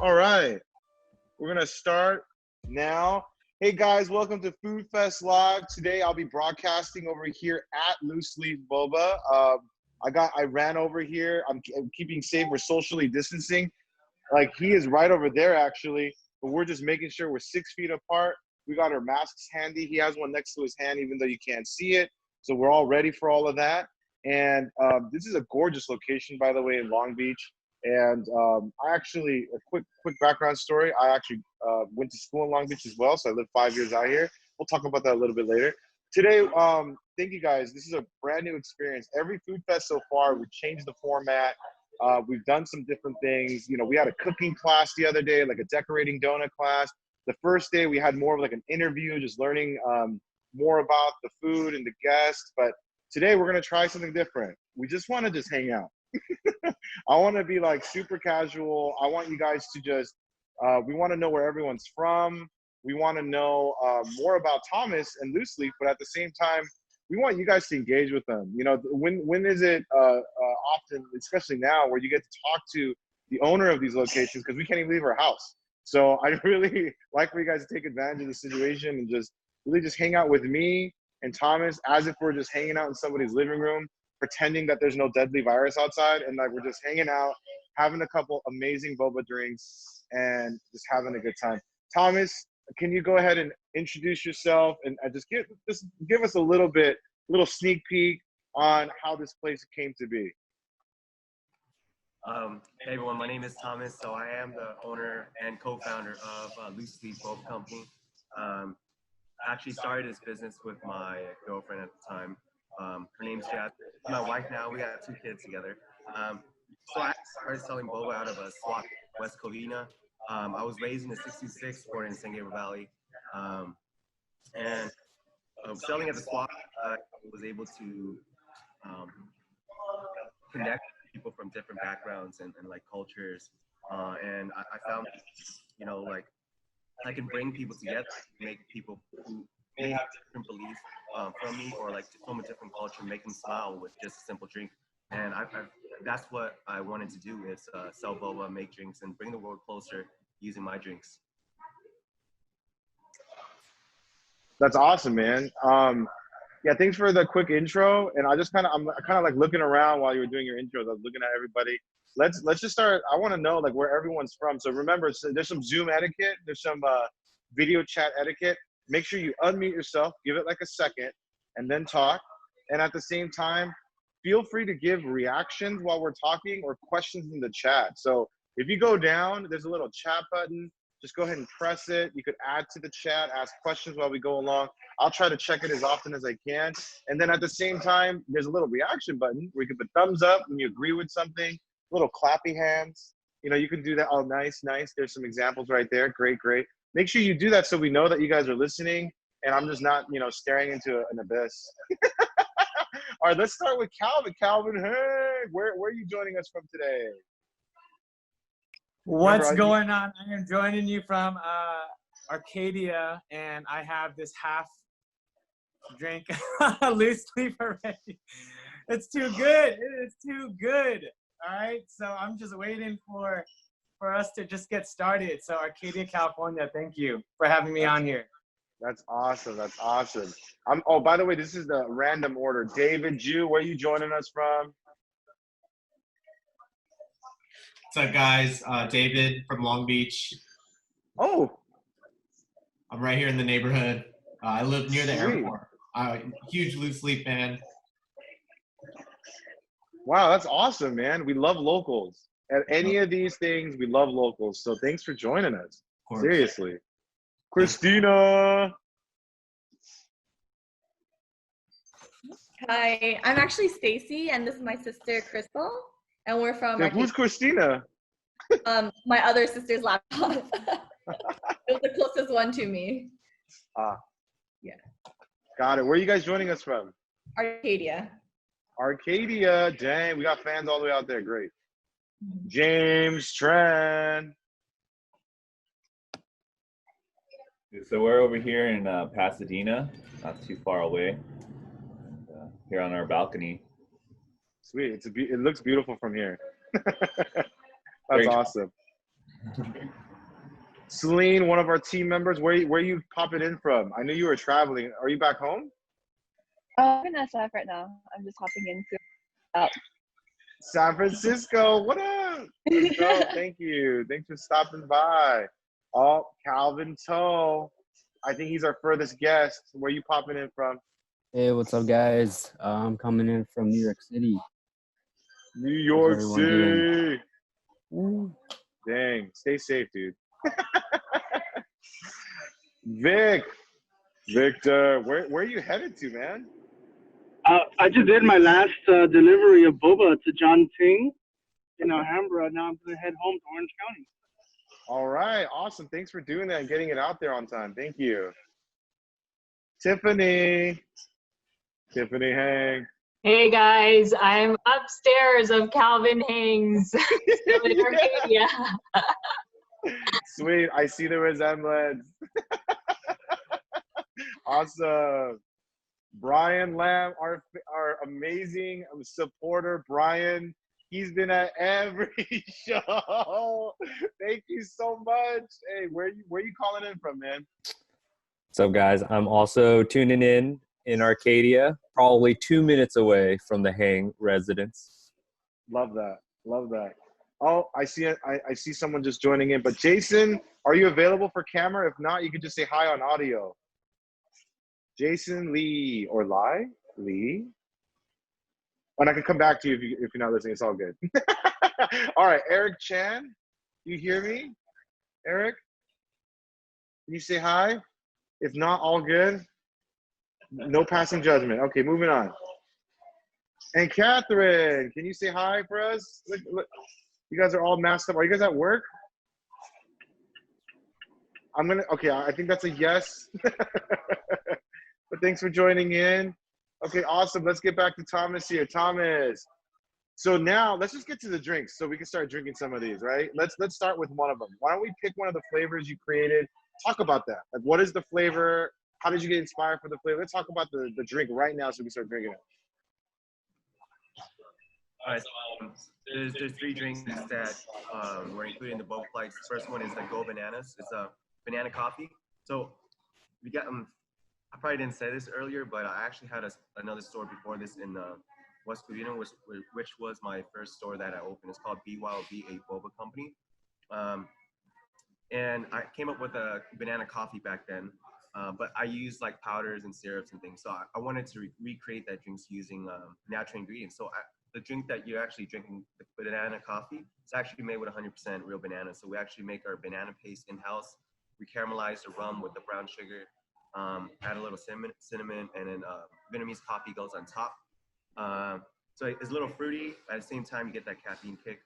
All right, we're gonna start now. Hey guys, welcome to FoodFestLive. Today I'll be broadcasting over here at Looseleaf Boba. I ran over here. I'm keeping safe. We're socially distancing. Like he is right over there actually, but we're just making sure we're 6 feet apart. We got our masks handy. He has one next to his hand, even though you can't see it. So we're all ready for all of that. And this is a gorgeous location, by the way, in Long Beach. And I actually, a quick background story. I actually went to school in Long Beach as well, so I lived 5 years out here. We'll talk about that a little bit later. Today, thank you guys. This is a brand new experience. Every food fest so far, we've changed the format. We've done some different things. You know, we had a cooking class the other day, like a decorating donut class. The first day we had more of like an interview, just learning more about the food and the guests. But today we're gonna try something different. We just want to just hang out. I want to be like super casual. I want you guys to just, we want to know where everyone's from. We want to know more about Thomas and Looseleaf, but at the same time, we want you guys to engage with them. You know, when is it often, especially now, where you get to talk to the owner of these locations because we can't even leave our house. So I really like for you guys to take advantage of the situation and just really just hang out with me and Thomas as if we're just hanging out in somebody's living room, pretending that there's no deadly virus outside, and like we're just hanging out, having a couple amazing boba drinks, and just having a good time. Thomas, can you go ahead and introduce yourself and just give us a little sneak peek on how this place came to be? Hey everyone, my name is Thomas. So I am the owner and co-founder of Looseleaf Boba Company. I actually started this business with my girlfriend at the time. Her name's Jazz. My wife now. We got 2 kids together. So I started selling boba out of a slot, West Covina. I was raised in the 66, born in San Gabriel Valley. And selling at the slot, I was able to connect people from different backgrounds and like cultures. And I found, you know, like I can bring people together, make people who may have different beliefs from me or like from a different culture, make them smile with just a simple drink. And that's what I wanted to do is sell boba, make drinks, and bring the world closer using my drinks. That's awesome, man. Yeah, thanks for the quick intro. And I'm kind of like looking around while you were doing your intros. I was looking at everybody. Let's just start. I want to know like where everyone's from. So remember, there's some Zoom etiquette. There's some video chat etiquette. Make sure you unmute yourself, give it like a second, and then talk. And at the same time, feel free to give reactions while we're talking or questions in the chat. So if you go down, there's a little chat button. Just go ahead and press it. You could add to the chat, ask questions while we go along. I'll try to check it as often as I can. And then at the same time, there's a little reaction button where you can put thumbs up when you agree with something, little clappy hands. You know, you can do that. Oh, nice. There's some examples right there. Great. Make sure you do that so we know that you guys are listening and I'm just not, you know, staring into an abyss. All right, let's start with Calvin. Calvin, hey, where are you joining us from today? What's going on? I am joining you from Arcadia, and I have this half drink loose leaf already. It's too good. It's too good. All right, so I'm just waiting for us to just get started. So Arcadia, California, thank you for having me on here. That's awesome. That's awesome. Oh, by the way, this is the random order. David, Jew, where are you joining us from? What's up, guys? David from Long Beach. Oh. I'm right here in the neighborhood. I live near the airport. I'm a huge Looseleaf fan. Wow, that's awesome, man. We love locals. At any of these things, we love locals. So thanks for joining us. Seriously. Christina. Hi, I'm actually Stacy, and this is my sister Crystal, and we're from. So who's Christina? My other sister's laptop. It was the closest one to me. Yeah. Got it. Where are you guys joining us from? Arcadia. Arcadia. Dang, we got fans all the way out there. Great. James Tran. So we're over here in Pasadena, not too far away. Here on our balcony. Sweet. It looks beautiful from here. That's awesome. Celine, one of our team members, where you popping in from? I knew you were traveling. Are you back home? I'm in SF right now. I'm just hopping into San Francisco. What up? Let's go. Thank you. Thanks for stopping by. Oh, Calvin Toe. I think he's our furthest guest. Where you popping in from? Hey, what's up, guys? I'm coming in from New York City. New York How's everyone City. Dang. Stay safe, dude. Victor, where are you headed to, man? I just did my last delivery of boba to John Ting in Alhambra. Now I'm going to head home to Orange County. All right. Awesome. Thanks for doing that and getting it out there on time. Thank you. Tiffany Hang. Hey guys, I'm upstairs of Calvin Hang's still in Arcadia. Sweet. I see the resemblance. Awesome. Brian Lamb, our amazing supporter, Brian. He's been at every show. Thank you so much. Hey, where you calling in from, man? What's up, guys? I'm also tuning in Arcadia, probably 2 minutes away from the Hang residence. Love that. Oh, I see someone just joining in. But Jason, are you available for camera? If not, you can just say hi on audio. Jason Lee or Lee. And I can come back to you if you're not listening. It's all good. All right, Eric Chan, you hear me? Eric, can you say hi? If not, all good. No passing judgment. Okay, moving on. And Catherine, can you say hi for us? Look, you guys are all masked up. Are you guys at work? Okay, I think that's a yes. But thanks for joining in. Okay, awesome. Let's get back to Thomas here. Thomas. So now let's just get to the drinks so we can start drinking some of these, right? Let's start with one of them. Why don't we pick one of the flavors you created? Talk about that. Like, what is the flavor? How did you get inspired for the flavor? Let's talk about the drink right now so we can start drinking it. All right, so there's 3 drinks that we're including in the Boba flights. The first one is the Go Bananas. It's a banana coffee. So we got I probably didn't say this earlier, but I actually had another store before this in West Covina, which was my first store that I opened. It's called BYOB, a Boba company. And I came up with a banana coffee back then, but I used like powders and syrups and things. So I wanted to recreate that drinks using natural ingredients. So the drink that you're actually drinking, the banana coffee, it's actually made with 100% real banana. So we actually make our banana paste in-house. We caramelize the rum with the brown sugar, add a little cinnamon, and then Vietnamese coffee goes on top. So it's a little fruity, but at the same time you get that caffeine kick.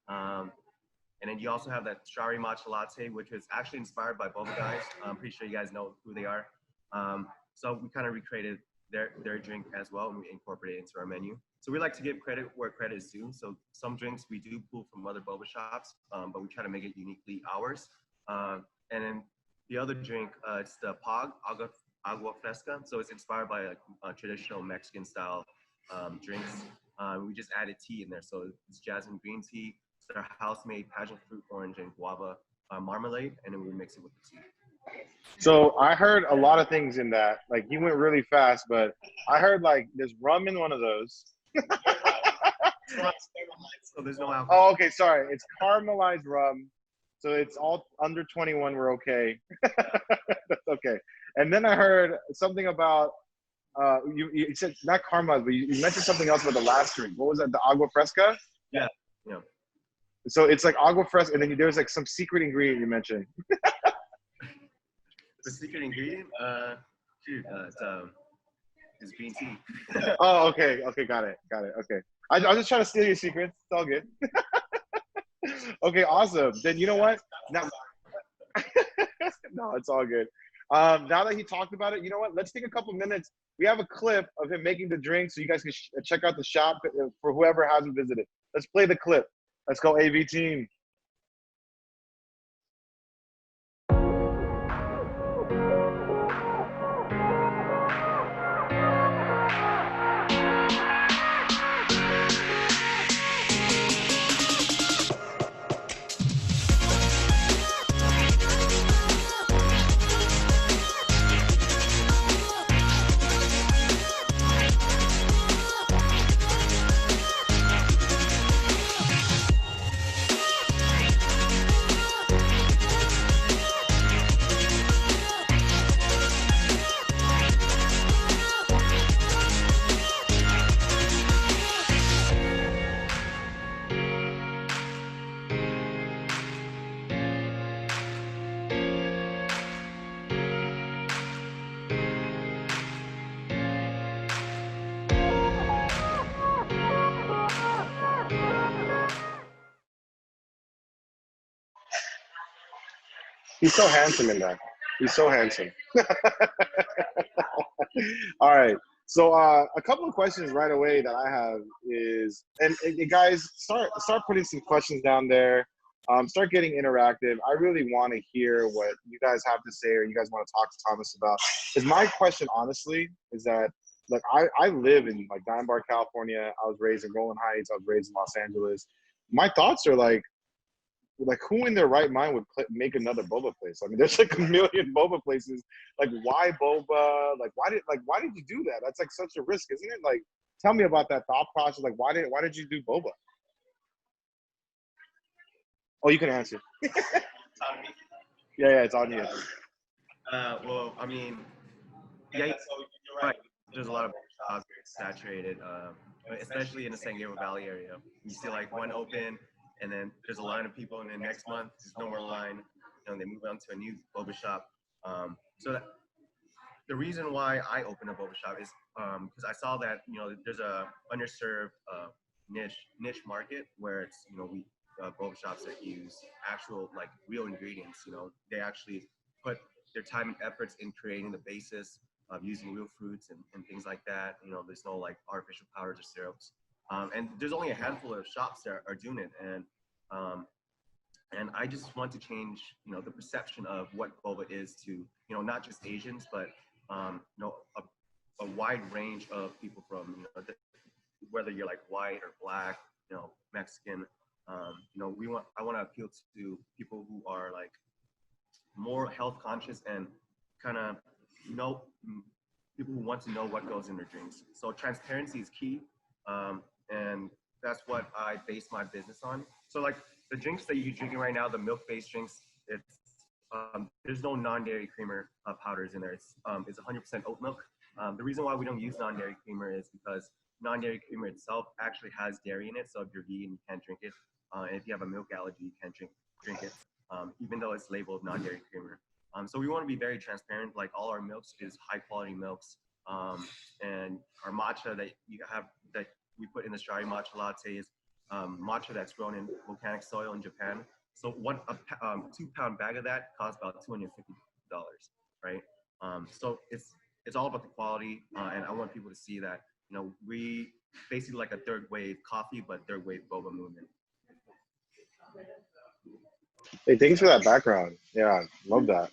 And then you also have that strawberry matcha latte, which was actually inspired by Boba guys. I'm pretty sure you guys know who they are. So we kind of recreated their drink as well, and we incorporated it into our menu. So we like to give credit where credit is due. So some drinks we do pull from other Boba shops, but we try to make it uniquely ours. And then the other drink, it's the POG, Agua Fresca. So it's inspired by traditional Mexican style drinks. We just added tea in there. So it's jasmine green tea, it's our house-made passion fruit, orange, and guava marmalade, and then we mix it with the tea. So I heard a lot of things in that. Like, you went really fast, but I heard like there's rum in one of those. So there's no alcohol. Oh, okay, sorry. It's caramelized rum. So it's all under 21. We're okay. That's okay. And then I heard something about you said not caramelized, but you mentioned something else about the last drink. What was that? The agua fresca? Yeah. So it's like agua fresca, and then there was like some secret ingredient you mentioned. The secret ingredient? It's green tea. Oh, okay. Okay, got it. Okay. I was just trying to steal your secrets. It's all good. Okay, awesome. Then you know what? Now, no, it's all good. Now that he talked about it, you know what? Let's take a couple minutes. We have a clip of him making the drink, so you guys can check out the shop for whoever hasn't visited. Let's play the clip. Let's go, AV team. He's so handsome in that. He's so handsome. All right. So a couple of questions right away that I have is, and guys, start putting some questions down there. Start getting interactive. I really want to hear what you guys have to say, or you guys want to talk to Thomas about. Because my question, honestly, is that like I live in like Diamond Bar, California. I was raised in Rolling Heights. I was raised in Los Angeles. My thoughts are like who in their right mind would make another boba place? I mean, there's like a million boba places. Like, why boba? Like, why did you do that? That's like such a risk, isn't it? Like, tell me about that thought process. Like, why did you do boba? Oh, you can answer. Yeah, it's on you. Well, I mean, yeah, so you're right. There's a lot of jobs saturated, especially in the San Gabriel Valley area. You see like one open, and then there's a line of people, and then next month there's no more line. You know, they move on to a new boba shop. The reason why I opened a boba shop is because I saw that there's a underserved niche market where it's we boba shops that use actual like real ingredients. They actually put their time and efforts in creating the basis of using real fruits and things like that. There's no like artificial powders or syrups. And there's only a handful of shops that are doing it, and I just want to change, the perception of what boba is to, not just Asians, but a wide range of people from, whether you're like white or black, Mexican. I want to appeal to people who are like more health conscious and kind of people who want to know what goes in their drinks. So transparency is key. And that's what I base my business on. So like the drinks that you're drinking right now, the milk-based drinks, there's no non-dairy creamer powders in there. It's 100% oat milk. The reason why we don't use non-dairy creamer is because non-dairy creamer itself actually has dairy in it. So if you're vegan, you can't drink it. And if you have a milk allergy, you can't drink it, even though it's labeled non-dairy creamer. So we want to be very transparent. Like all our milks is high-quality milks, and our matcha that we put in the strawberry matcha latte is matcha that's grown in volcanic soil in Japan. So a 2-pound bag of that costs about $250, right? So it's all about the quality, and I want people to see that we basically like a third wave coffee, but third wave boba movement. Hey, thanks for that background. Yeah, love that.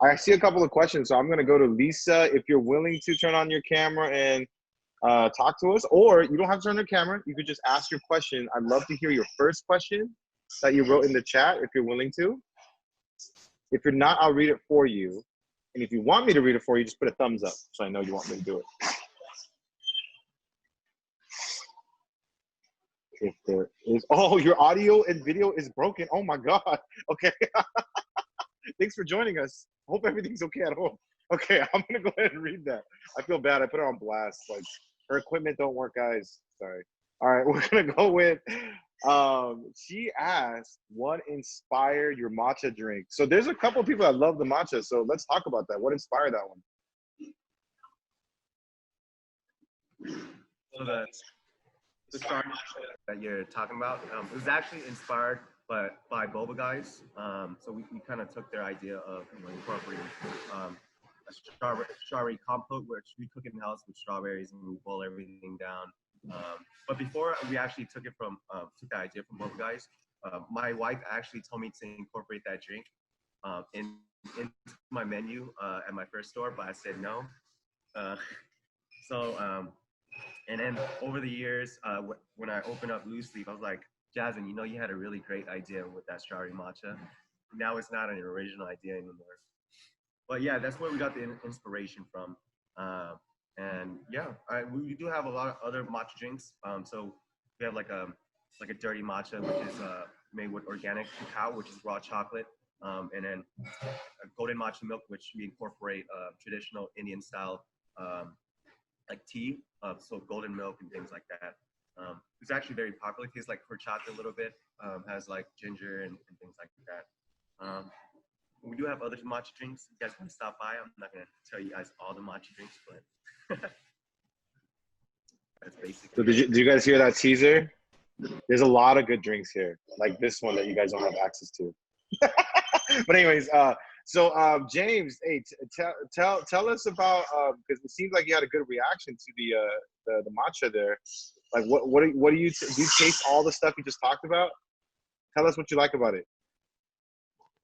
I see a couple of questions, so I'm gonna go to Lisa. If you're willing to turn on your camera and talk to us, or you don't have to turn on your camera, you could just ask your question. I'd love to hear your first question that you wrote in the chat if you're willing to. If you're not, I'll read it for you. And if you want me to read it for you, just put a thumbs up so I know you want me to do it. If there is, oh, your audio and video is broken. Oh my God. Okay. Thanks for joining us. Hope everything's okay at home. Okay, I'm gonna go ahead and read that. I feel bad. I put her on blast. Like her equipment don't work, guys. Sorry. All right, we're gonna go with. She asked, "What inspired your matcha drink?" So there's a couple of people that love the matcha. So let's talk about that. What inspired that one? So the star matcha that you're talking about, it was actually inspired by Boba guys. So we kind of took their idea of incorporating a strawberry compote, which we cook in the house with strawberries and we boil everything down. But before we actually took the idea from Boba guys, my wife actually told me to incorporate that drink in my menu at my first store, but I said no. And then over the years, when I opened up Looseleaf, I was like, Jasmine, you had a really great idea with that strawberry matcha. Now it's not an original idea anymore. But yeah, that's where we got the inspiration from. And yeah, we do have a lot of other matcha drinks. So we have like a dirty matcha, which is made with organic cacao, which is raw chocolate. And then a golden matcha milk, which we incorporate traditional Indian style like tea, so golden milk and things like that. It's actually very popular. It tastes like horchata a little bit, has like ginger and things like that. We do have other matcha drinks. If you guys want to stop by, I'm not going to tell you guys all the matcha drinks, but that's basically. So did you guys hear that teaser? There's a lot of good drinks here, like this one that you guys don't have access to. But anyways, James, hey, tell us about because it seems like you had a good reaction to the matcha there. Like, what do you do? You taste all the stuff you just talked about? Tell us what you like about it.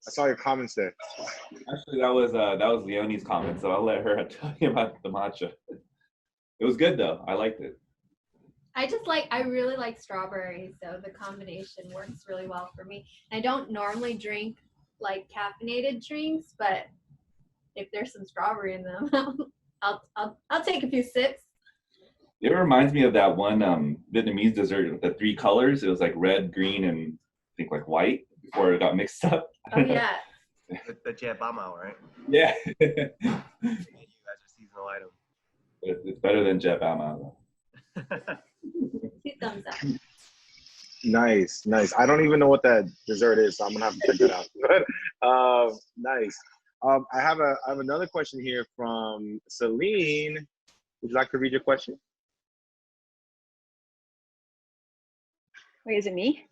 I saw your comments there. Actually, that was Leonie's comment, so I'll let her tell you about the matcha. It was good though. I liked it. I really like strawberries, so the combination works really well for me. I don't normally drink like caffeinated drinks, but if there's some strawberry in them, I'll take a few sips. It reminds me of that one Vietnamese dessert with the 3 colors. It was like red, green, and I think like white before it got mixed up. Oh yeah. The Jet Bama, right? Yeah. You as your seasonal item. It's better than Jet Bama though. 2 thumbs up. Nice. I don't even know what that dessert is, so I'm gonna have to check that out. But nice. I have another question here from Celine. Would you like to read your question? Wait, is it me?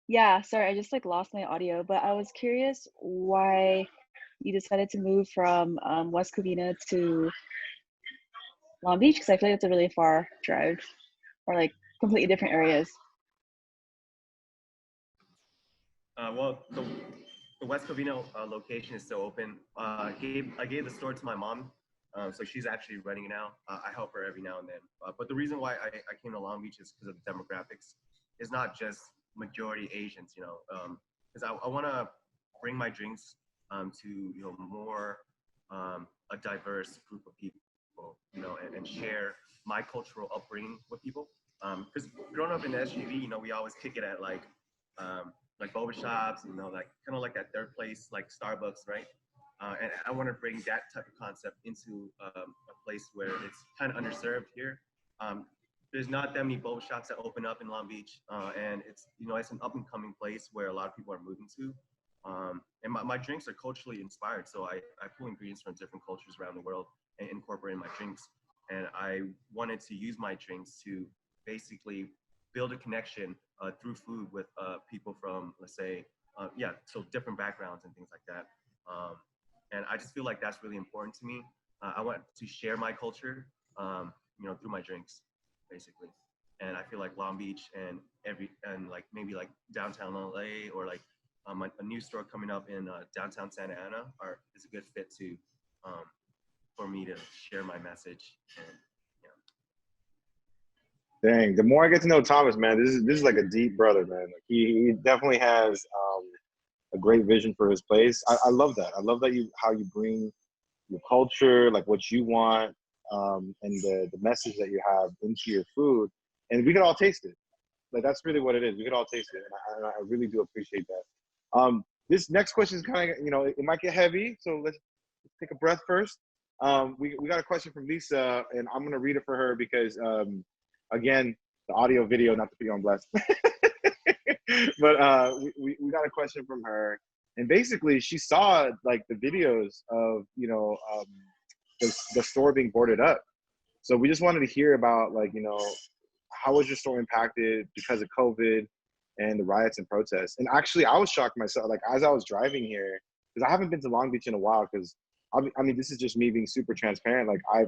Yeah, sorry, I just like lost my audio, but I was curious why you decided to move from West Covina to Long Beach, because I feel like it's a really far drive, or like completely different areas. Well, the West Covina location is still open. I gave the store to my mom, so she's actually running it now. I help her every now and then. But the reason why I came to Long Beach is because of the demographics. It's not just majority Asians, you know, because I want to bring my drinks to more a diverse group of people, you know, and share my cultural upbringing with people. Because growing up in the SUV, we always kick it at like boba shops, like kind of like that third place, like Starbucks, right? And I want to bring that type of concept into a place where it's kind of underserved here. There's not that many boba shops that open up in Long Beach, and it's it's an up and coming place where a lot of people are moving to. And my drinks are culturally inspired, so I pull ingredients from different cultures around the world and incorporate in my drinks. And I wanted to use my drinks to basically build a connection through food with people from, let's say, so different backgrounds and things like that. And I just feel like that's really important to me. I want to share my culture, through my drinks, basically. And I feel like Long Beach and maybe like downtown LA, or like a new store coming up in downtown Santa Ana is a good fit to for me to share my message. And Dang, the more I get to know Thomas, man, this is like a deep brother, man. Like he definitely has a great vision for his place. I love that. I love that how you bring your culture, like what you want, and the message that you have into your food, and we could all taste it. Like that's really what it is. We could all taste it, and I really do appreciate that. This next question is kind of, it might get heavy, so let's take a breath first. We got a question from Lisa, and I'm gonna read it for her because again, the audio video, not to put you on blast. But we got a question from her, and basically she saw like the videos of the store being boarded up. So we just wanted to hear about how was your store impacted because of COVID and the riots and protests. And actually I was shocked myself, like as I was driving here, because I haven't been to Long Beach in a while, because I mean this is just me being super transparent. Like I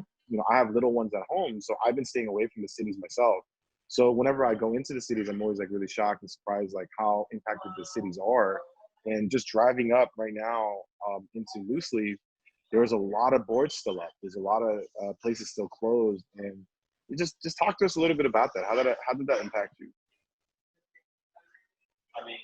have little ones at home, so I've been staying away from the cities myself. So whenever I go into the cities, I'm always like really shocked and surprised like how impacted the cities are. And just driving up right now into Looseleaf, there's a lot of boards still up. There's a lot of places still closed. And just talk to us a little bit about that. How did that impact you? I mean,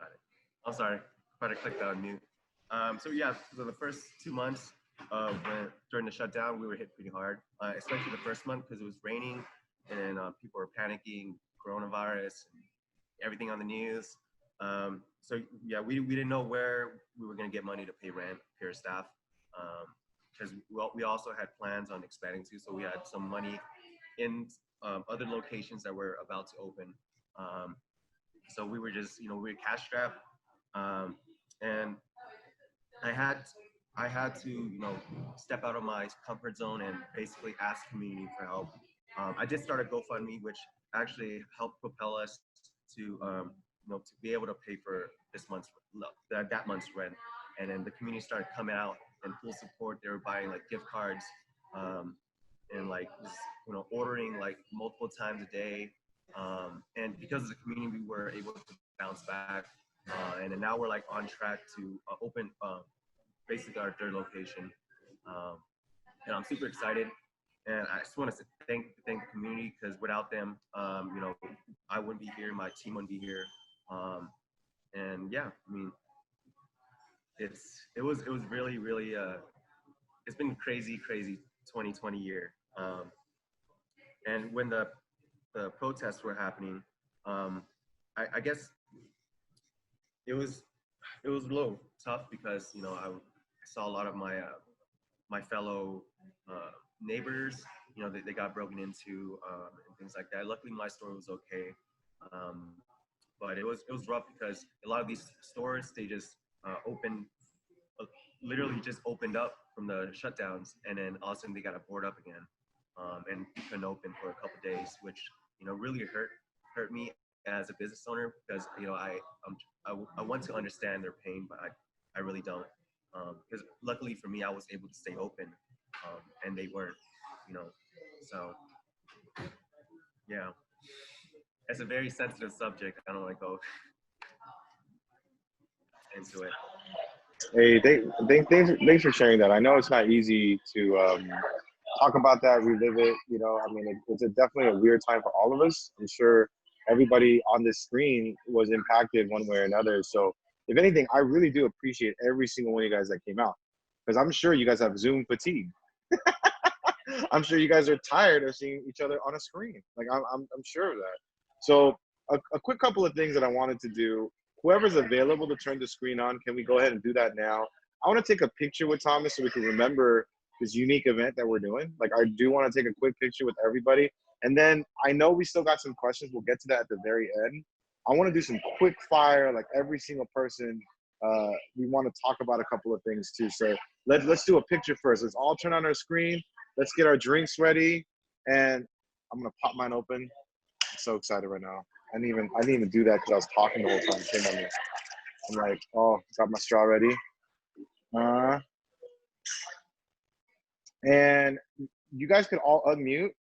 got it. I'm sorry, I clicked on mute. So the first 2 months during the shutdown, we were hit pretty hard, especially the first month because it was raining and people were panicking, coronavirus, and everything on the news. We didn't know where we were going to get money to pay rent, pay our staff, because we also had plans on expanding too. So we had some money in other locations that were about to open. So we were just, we were cash strapped. And I had I had to, step out of my comfort zone and basically ask community for help. I did start a GoFundMe, which actually helped propel us to, to be able to pay for that month's rent. And then the community started coming out in full support. They were buying like gift cards, and like ordering like multiple times a day. And because of the community, we were able to bounce back. And then now we're like on track to open basically our third location. And I'm super excited. And I just want to thank the community, because without them, I wouldn't be here. My team wouldn't be here. And yeah, I mean, it was really, really, it's been crazy 2020 year. And when the protests were happening, I guess it was a little tough, because I saw a lot of my fellow neighbors, they got broken into, and things like that. Luckily, my store was okay, but it was rough, because a lot of these stores, they just literally just opened up from the shutdowns, and then all of a sudden they got to board up again, and couldn't open for a couple days, which really hurt me as a business owner, because I want to understand their pain, but I really don't, because luckily for me, I was able to stay open, and they weren't, so yeah, it's a very sensitive subject. I don't want to go into it. Hey, thanks for sharing that. I know it's not easy to talk about that, relive it. I mean, it's definitely a weird time for all of us. I'm sure everybody on this screen was impacted one way or another. So if anything, I really do appreciate every single one of you guys that came out, because I'm sure you guys have Zoom fatigue. I'm sure you guys are tired of seeing each other on a screen. Like I'm sure of that. So a quick couple of things that I wanted to do. Whoever's available to turn the screen on, can we go ahead and do that now? I want to take a picture with Thomas so we can remember this unique event that we're doing. Like, I do want to take a quick picture with everybody. And then I know we still got some questions. We'll get to that at the very end. I want to do some quick fire, like every single person. We want to talk about a couple of things too. So let's do a picture first. Let's all turn on our screen. Let's get our drinks ready. And I'm going to pop mine open. I'm so excited right now. I didn't even do that because I was talking the whole time. Shame on me. I'm like, oh, got my straw ready. And you guys could all unmute.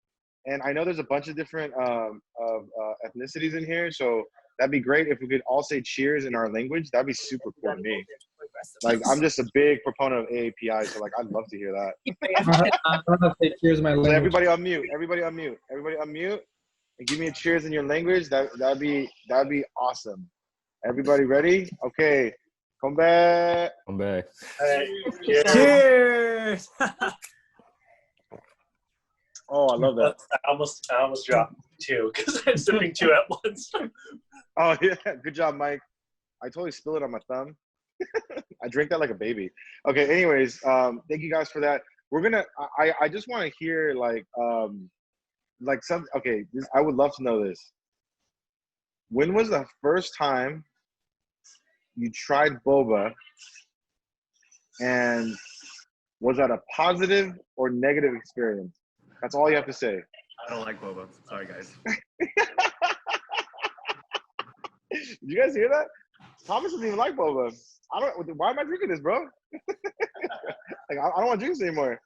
And I know there's a bunch of different ethnicities in here, so that'd be great if we could all say cheers in our language. That'd be super cool to me. Like, I'm just a big proponent of AAPI, so like, I'd love to hear that. I'm gonna say cheers in my language. So everybody unmute. Everybody unmute. And give me a cheers in your language. That'd be awesome. Everybody ready? Okay. Come back. Hey, Cheers. Oh, I love that. I almost dropped two because I'm sipping two at once. Oh yeah, good job, Mike. I totally spilled it on my thumb. I drank that like a baby. Okay, anyways, thank you guys for that. We're gonna. I just want to hear like some. Okay, I would love to know this. When was the first time you tried boba, and was that a positive or negative experience? That's all you have to say. I don't like boba. Sorry, guys. Did you guys hear that? Thomas doesn't even like boba. Why am I drinking this, bro? Like, I don't want to drink this anymore.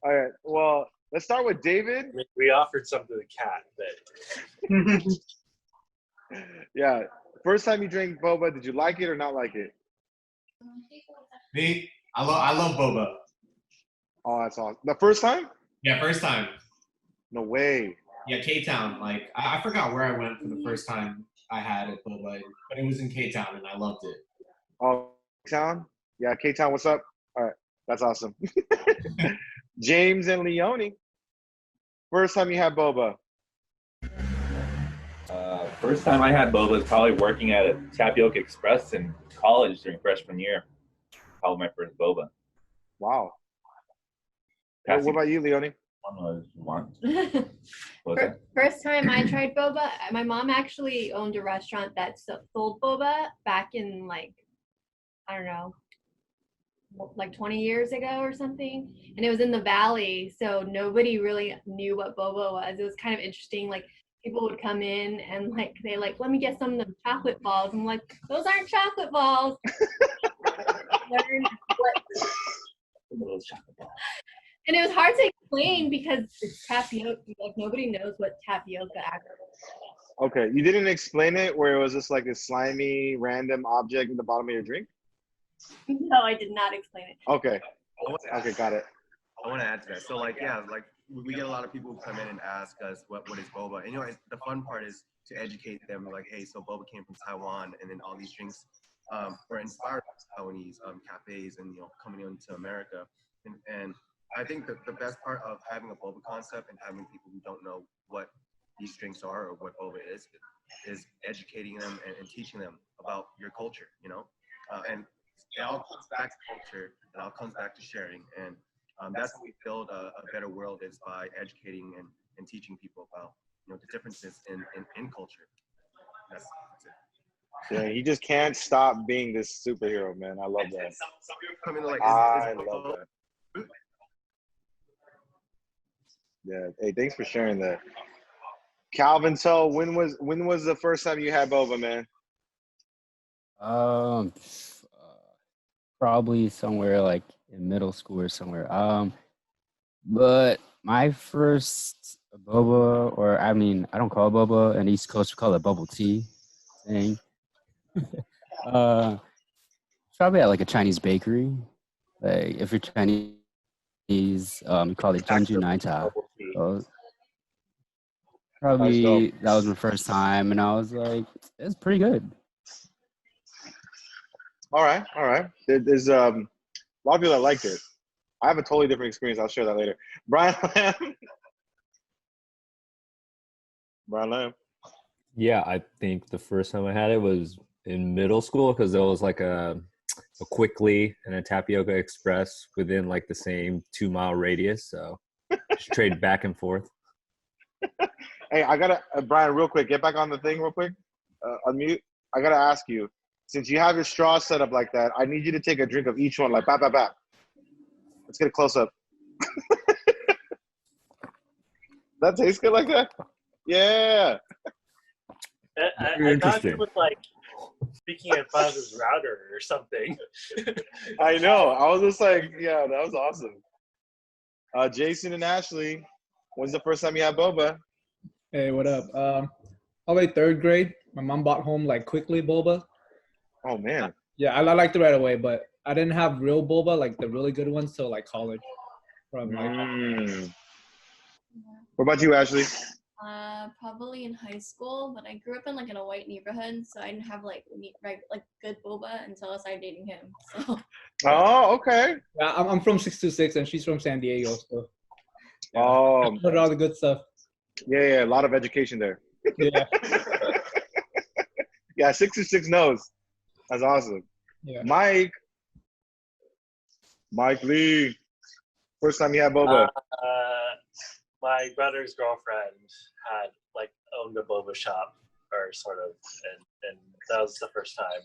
All right. Well, let's start with David. We offered some to the cat, but Yeah. First time you drank boba, did you like it or not like it? Me, I love boba. Oh, that's awesome. The first time? Yeah, first time. No way. Yeah, K-Town. Like, I forgot where I went for the first time I had it, but it was in K-Town, and I loved it. Oh, K-Town? Yeah, K-Town, what's up? All right, that's awesome. James and Leone, first time you had boba? First time I had boba was probably working at a Tapioca Express in college during freshman year. Probably my first boba. Wow. What about you, Leone? First time I tried boba, my mom actually owned a restaurant that sold boba back in, like, I don't know, like 20 years ago or something, and it was in the valley, so nobody really knew what boba was. It was kind of interesting. Like people would come in and like they like, let me get some of them chocolate balls. I'm like, those aren't chocolate balls. Learn what- and it was hard to explain because it's tapioca. Like nobody knows what tapioca actually is. Okay, you didn't explain it where it was just like a slimy random object in the bottom of your drink? No, I did not explain it. Okay. Okay, got it. I want to add to that. So like, yeah, like we get a lot of people who come in and ask us what is boba. And the fun part is to educate them like, hey, so boba came from Taiwan, and then all these drinks were inspired by Taiwanese cafes and coming into America. And I think that the best part of having a boba concept and having people who don't know what these drinks are or what boba is educating them and teaching them about your culture, and it all comes back to culture. It all comes back to sharing, and that's how we build a better world, is by educating and teaching people about the differences in culture. That's it. Yeah, he just can't stop being this superhero, man. I love that. Some people come in like, I love that. Yeah. Hey, thanks for sharing that. Calvin, so when was the first time you had boba, man? Probably somewhere like in middle school or somewhere. But my first boba, or I mean, I don't call it boba. In East Coast, we call it bubble tea thing. Probably at like a Chinese bakery. Like if you're Chinese, you call it Jeonju Naita. So probably that was my first time, and I was like, it's pretty good. All right. There's a lot of people that liked it. I have a totally different experience. I'll share that later. Brian Lamb. Yeah, I think the first time I had it was in middle school, because there was like a Quickly and a Tapioca Express within like the same 2-mile radius. So just trade back and forth. Hey, I gotta, Brian, real quick, get back on the thing real quick. Unmute. I gotta ask you, since you have your straw set up like that, I need you to take a drink of each one, like bap, bap, bap. Let's get a close up. That tastes good like that? Yeah. I thought it was like speaking in front of his router or something. I know. I was just like, yeah, that was awesome. Jason and Ashley, when's the first time you had boba? Hey, what up? Probably third grade. My mom bought home like Quickly boba. Oh man. Yeah, I liked it right away, but I didn't have real boba, like the really good ones, till like college. From like. What about you, Ashley? Probably in high school, but I grew up in like in a white neighborhood, so I didn't have like good boba until I started dating him. So. Oh, okay. Yeah, I'm from 626, and she's from San Diego, so. Yeah, oh, put all the good stuff. Yeah, a lot of education there. Yeah. Yeah, 626 knows. That's awesome. Yeah. Mike Lee, first time you had boba. My brother's girlfriend had like owned a boba shop, or sort of, and that was the first time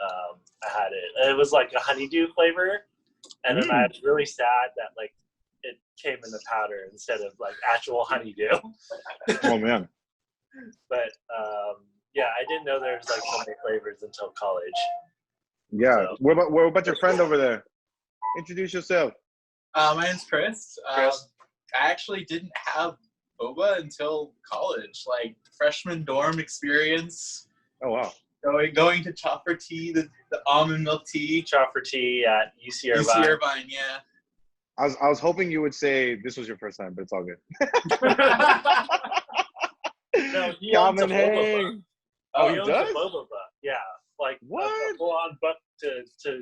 I had it. It was like a honeydew flavor, and then I was really sad that like it came in the powder instead of like actual honeydew. Oh man. But yeah, I didn't know there was like so many flavors until college. Yeah. So. What about your friend over there? Introduce yourself. My name's Chris. I actually didn't have boba until college, like freshman dorm experience. Oh wow. Going to Chopper Tea, the almond milk tea. Chopper Tea at UC Irvine. UC Irvine, yeah. I was hoping you would say this was your first time, but it's all good. No, he owns a boba bar. Oh, he owns does? a boba bar. Yeah, like what? A full-on book to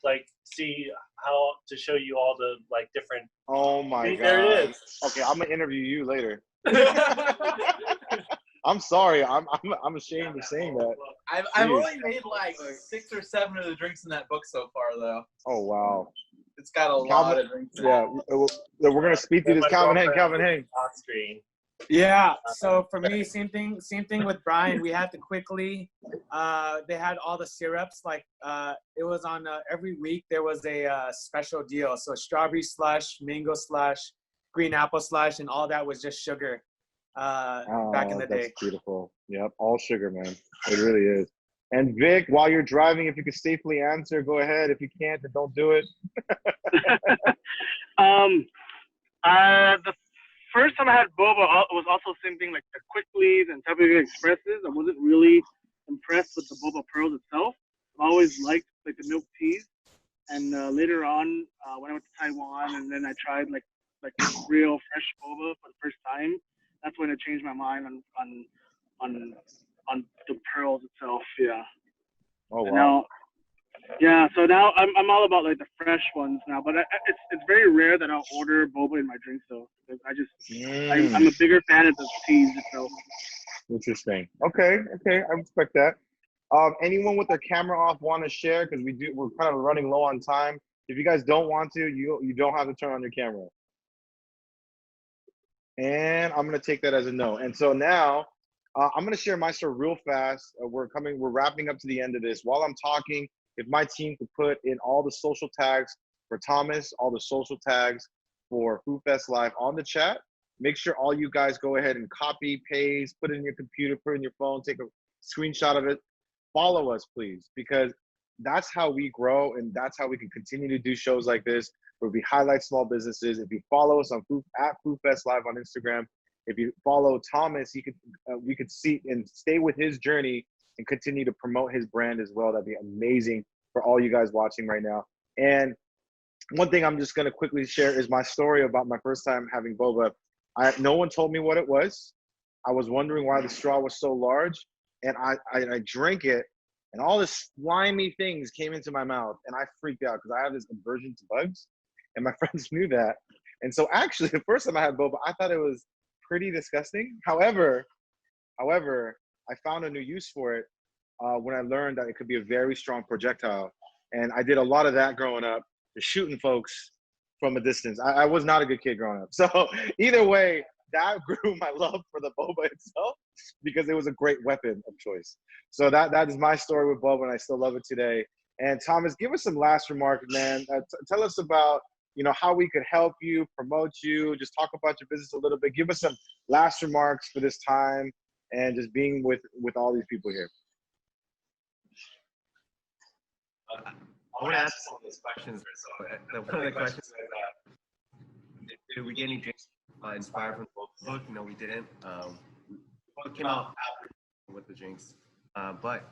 like see how to show you all the like different. Oh my god! There it is. Okay, I'm gonna interview you later. I'm sorry. I'm ashamed of saying that. I've only made like 6 or 7 of the drinks in that book so far, though. Oh wow. It's got a lot of drinks. Yeah, we're gonna speed through this. Calvin, hang. On screen. Yeah. So for me, same thing. Same thing with Brian. We had to quickly. They had all the syrups. Like it was on every week. There was a special deal. So strawberry slush, mango slush, green apple slush, and all that was just sugar. Back in the day. That's beautiful. Yep, all sugar, man. It really is. And Vic, while you're driving, if you could safely answer, go ahead. If you can't, then don't do it. The first time I had boba was also same thing, like the quicklies and Tapioca Expresses. I wasn't really impressed with the boba pearls itself. I've always liked like the milk teas. And later on, when I went to Taiwan, and then I tried like real fresh boba for the first time, that's when I changed my mind on the pearls itself. Yeah. Oh wow. Now, yeah. So now I'm all about like the fresh ones now, but it's very rare that I'll order boba in my drinks though. I'm a bigger fan of the teas itself. Interesting. Okay. I respect that. Anyone with their camera off want to share? Because we're kind of running low on time. If you guys don't want to, you don't have to turn on your camera. And I'm gonna take that as a no. And so now I'm gonna share my story real fast. We're wrapping up to the end of this. While I'm talking, if my team could put in all the social tags for Thomas, all the social tags for FoodFestLive on the chat, make sure all you guys go ahead and copy, paste, put it in your computer, put it in your phone, take a screenshot of it. Follow us, please, because that's how we grow, and that's how we can continue to do shows like this where we highlight small businesses. If you follow us on at FoodFestLive on Instagram, if you follow Thomas, we could see and stay with his journey and continue to promote his brand as well. That'd be amazing for all you guys watching right now. And one thing I'm just gonna quickly share is my story about my first time having boba. No one told me what it was. I was wondering why the straw was so large, and I drank it, and all this slimy things came into my mouth, and I freaked out because I have this aversion to bugs, and my friends knew that. And so actually, the first time I had boba, I thought it was pretty disgusting. However, I found a new use for it when I learned that it could be a very strong projectile, and I did a lot of that growing up, just shooting folks from a distance. I was not a good kid growing up. So either way, that grew my love for the boba itself because it was a great weapon of choice. So that is my story with boba, and I still love it today. And Thomas, give us some last remarks, man. Tell us about how we could help you, promote you, just talk about your business a little bit. Give us some last remarks for this time and just being with all these people here. I want to ask some of these questions. So one of the questions is did we get any drinks inspired from the book? No, we didn't. The book came out after with the drinks, but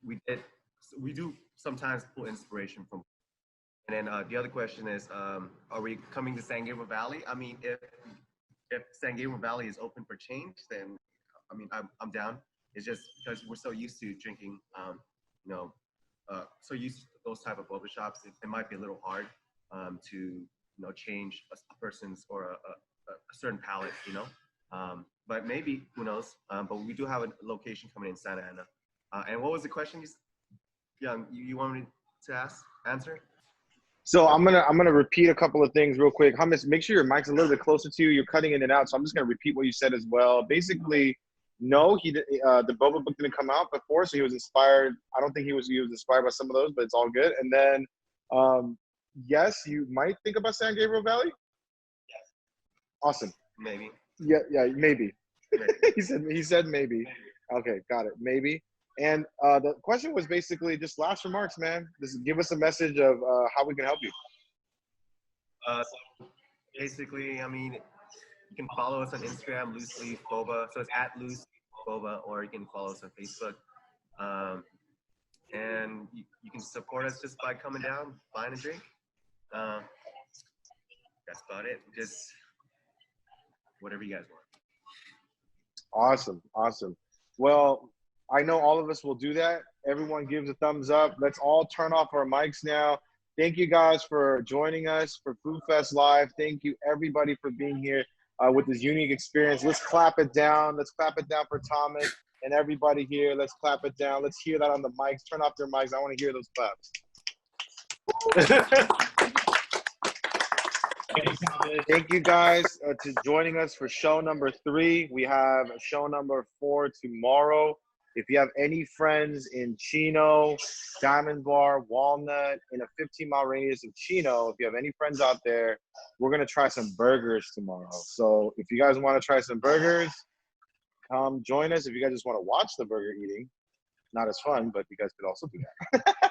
we do sometimes pull inspiration from. And then the other question is, are we coming to San Gabriel Valley? I mean, if San Gabriel Valley is open for change, then I mean I'm down. It's just because we're so used to drinking, so used to those type of boba shops, it might be a little hard to change a person's or a certain palate, but maybe, who knows. But we do have a location coming in Santa Ana. And what was the question you wanted me to answer? So I'm gonna repeat a couple of things real quick. Hummus, make sure your mic's a little bit closer to you. You're cutting in and out, so I'm just gonna repeat what you said as well. Basically, no, the boba book didn't come out before, so he was inspired. I don't think he was inspired by some of those, but it's all good. And then, yes, you might think about San Gabriel Valley. Yes. Awesome. Maybe. Yeah, maybe. he said maybe. Okay, got it. Maybe. And the question was basically just last remarks, man. Just give us a message of how we can help you. So basically, I mean, you can follow us on Instagram, Looseleaf Boba. So it's at Looseleaf Boba, or you can follow us on Facebook. And you can support us just by coming down, buying a drink. That's about it. Just whatever you guys want. Awesome. Well, I know all of us will do that. Everyone gives a thumbs up. Let's all turn off our mics now. Thank you guys for joining us for FoodFestLive. Thank you everybody for being here with this unique experience. Let's clap it down. Let's clap it down for Thomas and everybody here. Let's clap it down. Let's hear that on the mics. Turn off their mics. I want to hear those claps. Thank you guys to joining us for show number 3. We have show number 4 tomorrow. If you have any friends in Chino, Diamond Bar, Walnut, in a 15-mile radius of Chino, if you have any friends out there, we're going to try some burgers tomorrow. So if you guys want to try some burgers, come join us. If you guys just want to watch the burger eating, not as fun, but you guys could also do that.